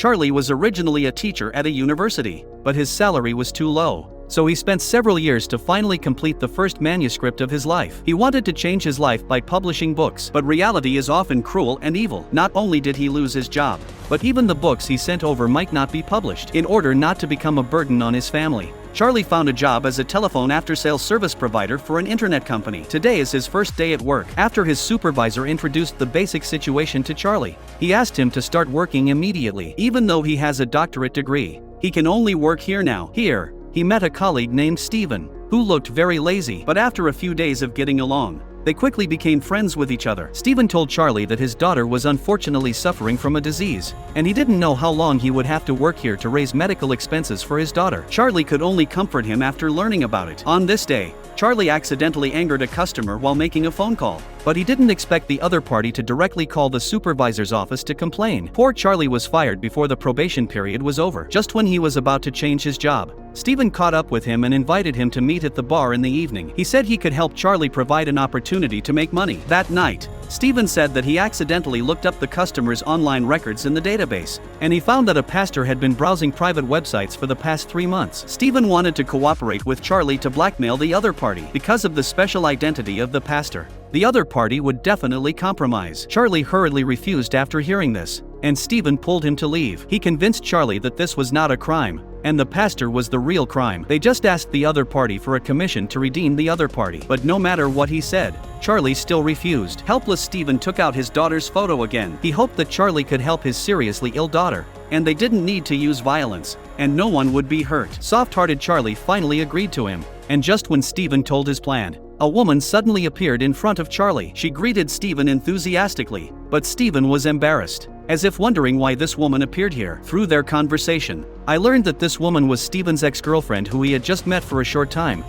Charlie was originally a teacher at a university, but his salary was too low. So he spent several years to finally complete the first manuscript of his life. He wanted to change his life by publishing books, but reality is often cruel and evil. Not only did he lose his job, but even the books he sent over might not be published. In order not to become a burden on his family, Charlie found a job as a telephone after-sales service provider for an internet company. Today is his first day at work. After his supervisor introduced the basic situation to Charlie, he asked him to start working immediately. Even though he has a doctorate degree, he can only work here now. Here, he met a colleague named Steven, who looked very lazy, but after a few days of getting along, they quickly became friends with each other. Steven told Charlie that his daughter was unfortunately suffering from a disease, and he didn't know how long he would have to work here to raise medical expenses for his daughter. Charlie could only comfort him after learning about it. On this day, Charlie accidentally angered a customer while making a phone call, but he didn't expect the other party to directly call the supervisor's office to complain. Poor Charlie was fired before the probation period was over. Just when he was about to change his job, Steven caught up with him and invited him to meet at the bar in the evening. He said he could help Charlie provide an opportunity to make money. That night, Steven said that he accidentally looked up the customer's online records in the database, and he found that a pastor had been browsing private websites for the past 3 months. Steven wanted to cooperate with Charlie to blackmail the other party. Because of the special identity of the pastor, the other party would definitely compromise. Charlie hurriedly refused after hearing this, and Steven pulled him to leave. He convinced Charlie that this was not a crime, and the pastor was the real crime. They just asked the other party for a commission to redeem the other party. But no matter what he said, Charlie still refused. Helpless Steven took out his daughter's photo again. He hoped that Charlie could help his seriously ill daughter, and they didn't need to use violence, and no one would be hurt. Soft-hearted Charlie finally agreed to him, and just when Steven told his plan, a woman suddenly appeared in front of Charlie. She greeted Steven enthusiastically, but Steven was embarrassed, as if wondering why this woman appeared here. Through their conversation, I learned that this woman was Steven's ex-girlfriend who he had just met for a short time.